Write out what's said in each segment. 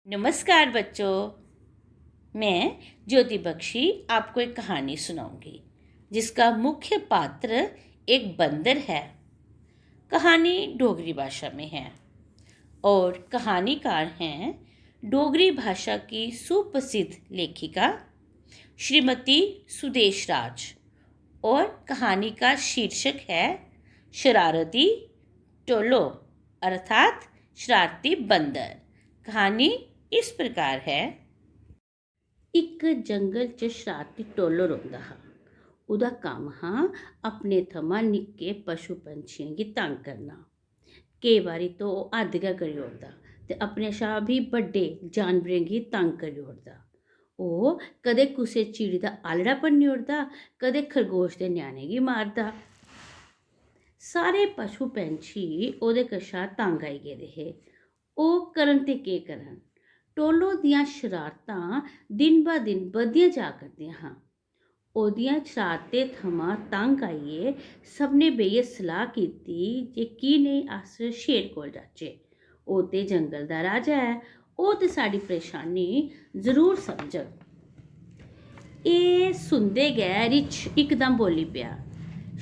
नमस्कार बच्चों। मैं ज्योति बख्शी आपको एक कहानी सुनाऊंगी जिसका मुख्य पात्र एक बंदर है। कहानी डोगरी भाषा में है और कहानीकार हैं डोगरी भाषा की सुप्रसिद्ध लेखिका श्रीमती सुदेश राज और कहानी का शीर्षक है शरारती टोलो अर्थात शरारती बंदर। कहानी इस प्रकार है। एक जंगल च शरारती टोलो रौंदा हा। उहदा कम्म हा अपने थमां निक्के पशु पंछियां गी तंग करना। केई बारी तो ओह् हद्द गै करी ओड़दा ते अपने शा भी बड्डे जानवरें गी तंग करी ओड़दा। ओह् कदें कुसै चिड़ी दा आलड़ा भन्नी ओड़दा, कदें खरगोश दे ञ्याणे गी मारदा। सारे पशु पंछी ओह्दे कशा तंग आई गेदे हे। ओह् करन ते केह् करन। टोलो दियां शरारतां दिन ब दिन बधदियां जा करदियां हां। ओह्दियां शरारतें थमां तंग आइयै सबने बेहियै सलाह कीती जे की नेईं अस शेर कोल जाचै। ओह् ते जंगल दा राजा ऐ, ओह् ते साढ़ी परेशानी जरूर समझग। एह् सुनदे गै रिछ इकदम बोली पेआ,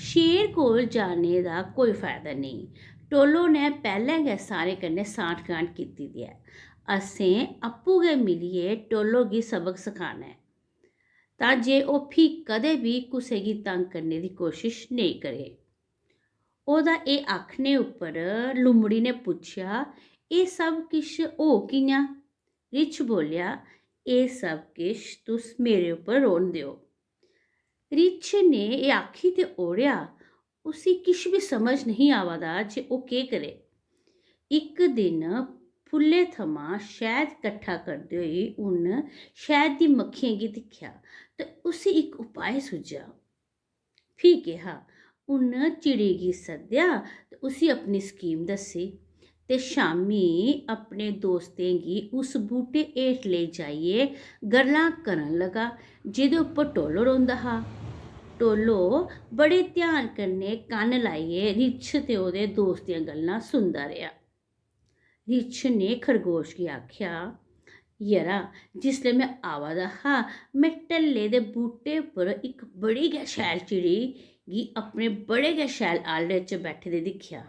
शेर कोल जाने दा कोई फायदा नेईं। टोलो ने पैह्लें गै सारें कन्नै सांठ गांठ कीती दी ऐ। असें आपूं गै मिलियै टोलो गी सबक सखाना ऐ तां जे ओह् फ्ही कदें बी कुसै गी तंग करने दी कोशिश नेईं करे। ओह्दा एह् आखने उप्पर लुमड़ी ने पुच्छेआ, एह् सब किश होग कि'यां? रिछ बोलेआ, एह् सब किश तुस मेरे उप्पर रौह्न देओ। रिछ ने एह् आखी ते ओड़ेआ, उसी किश बी समझ नहीं आवा दा जे ओह् केह् करे। इक दिन फुल्ले थमां शैद कट्ठा करदे होई उन्न शैद दी मक्खियें गी दिक्खेआ ते उसी इक उपाय सुझेआ। फ्ही केहा, उन्न चिड़ी गी सद्देआ ते उसी अपनी स्कीम दस्सी ते शामी अपने दोस्तें गी उस बूह्टे हेठ लेई जाइयै गल्लां करन लगा जेह्दे उप्पर टोलो रौंह्दा हा। टोलो बड़े ध्यान कन्नै कन्न लाइयै रिछ ते ओह्दे दोस्त दियां गल्लां सुनदा रेहा। रिछ ने खरगोश गी आखेआ, यरा जिसलै में आवा दा हा में ढल्ले दे बूह्टे उप्पर इक बड़ी गै शैल चिड़ी गी अपने बड़े गै शैल आलड़े च बैठे दे दिक्खेआ।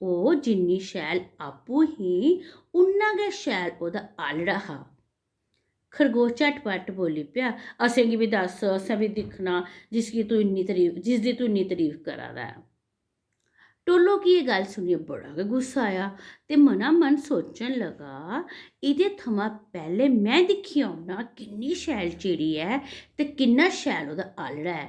ओह् जिन्नी शैल आपूं ही उन्ना गै शैल ओह्दा आलड़ा हा। खरगोश झटपट बोली पेआ, असें गी बी दस्स, असें बी दिक्खना जिसदी तू इन्नी तरीफ करा दा ऐ। टोलो गी एह् गल्ल सुनियै बड़ा गै गुस्सा आया ते मना मन सोचन लगा, एह्दे थमां पैह्लें में दिक्खी औना किन्नी शैल चिड़ी ऐ ते किन्ना शैल ओह्दा आलड़ा ऐ।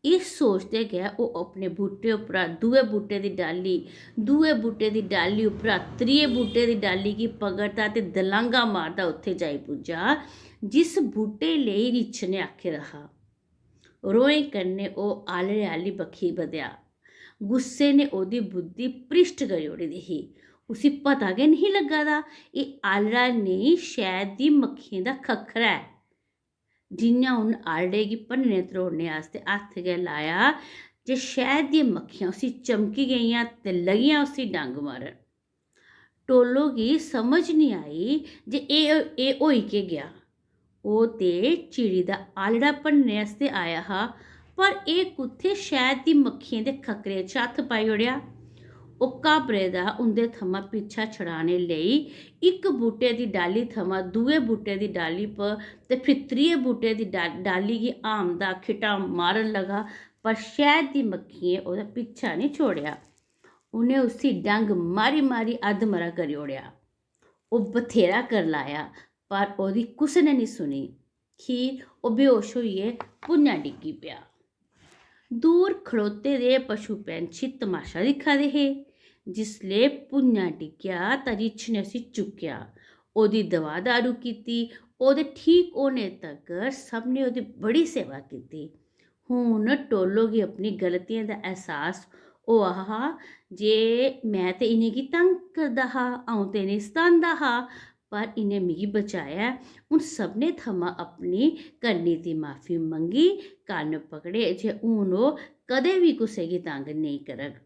एह् सोचदे गै ओह् अपने बूह्टे उप्परा दुए बूह्टे दी डाली उप्परा त्रिये बूह्टे दी डाली गी पकड़दा ते दलांगा मारदा उत्थै जाई पुज्जा जिस बूह्टे लेई रिछ ने आखे दा हा। रोहें कन्नै ओह् आलड़े आह्ली बक्खी बधेआ। गुस्से ने ओह्दी बुद्धि भ्रिश्ट करी ओड़ी दी ही। उसी पता गै नहीं लग्गा दा एह् आलड़ा नेईं शैद दी मक्खियें दा खक्खरा ऐ। जि'यां उन्न आलड़े गी भन्नने त्रोड़ने आस्तै हत्थ गै लाया जे शैद दियां मक्खियां उसी चमकी गेइयां ते लगियां उसी डंग मारन। टोलो गी समझ नहीं आई जे एह् होई केह् गेआ। ओह् ते चिड़ी दा आलड़ा भन्नने आस्तै आया हा, पर एह् कुत्थै शैद दी मक्खियें दे खक्खरे च हत्थ पाई ओड़ेआ। ओह् घाबरे दा उं'दे थमां पिच्छा छड़ाने लेई इक बूह्टे दी डाली थमां दुए बूह्टे दी डाली पर ते फ्ही त्रिये बूह्टे दी डाली गी आमदा खिट्टा मारन लगा, पर शैद दी मक्खियें ओह्दा पिच्छा नहीं छोड़ेआ। उ'नें उसी डंग मारी मारी अद्धमरा करी ओड़ेआ। ओह् बथेरा करलाया पर ओह्दी कुसै ने नहीं सुनी। खीर ओह् बेहोश होइयै भुञां डिग्गी पेआ। दूर खड़ोते दे पशु पैंछी तमाशा दिक्खा दे हे। जिसलै भुञां डिग्गेआ तां रिछ ने उसी चुक्केआ, ओह्दी दवा दारू कीती, ओह्दे ठीक होने तक्कर सबने ओह्दी बड़ी सेवा कीती। हून टोलो गी अपनी गलतियें दा एहसास होआ हा जे मैं ते इ'नेंगी तंग करदा हा, अ'ऊं ते इ'नेंगी सतांदा हा, पर इ'नें मिगी बचाया। हून सभनें थमां अपनी करनी दी माफी मंगी, कन्न पकड़े जे हून ओह् कदें बी कुसै गी तंग नेईं करग।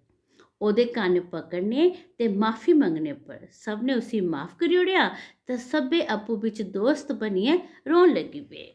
ਉਹਦੇ ਕੰਨ ਪਕੜਨੇ ਤੇ ਮਾਫੀ ਮੰਗਣੇ ਪਰ ਸਭ ਨੇ ਉਸੇ ਮਾਫ ਕਰੀ ਉੜਿਆ ਤਾਂ ਸਭੇ ਆਪੋ ਵਿੱਚ ਦੋਸਤ ਬਣੀਏ ਰੋਣ ਲੱਗੀ ਪਏ।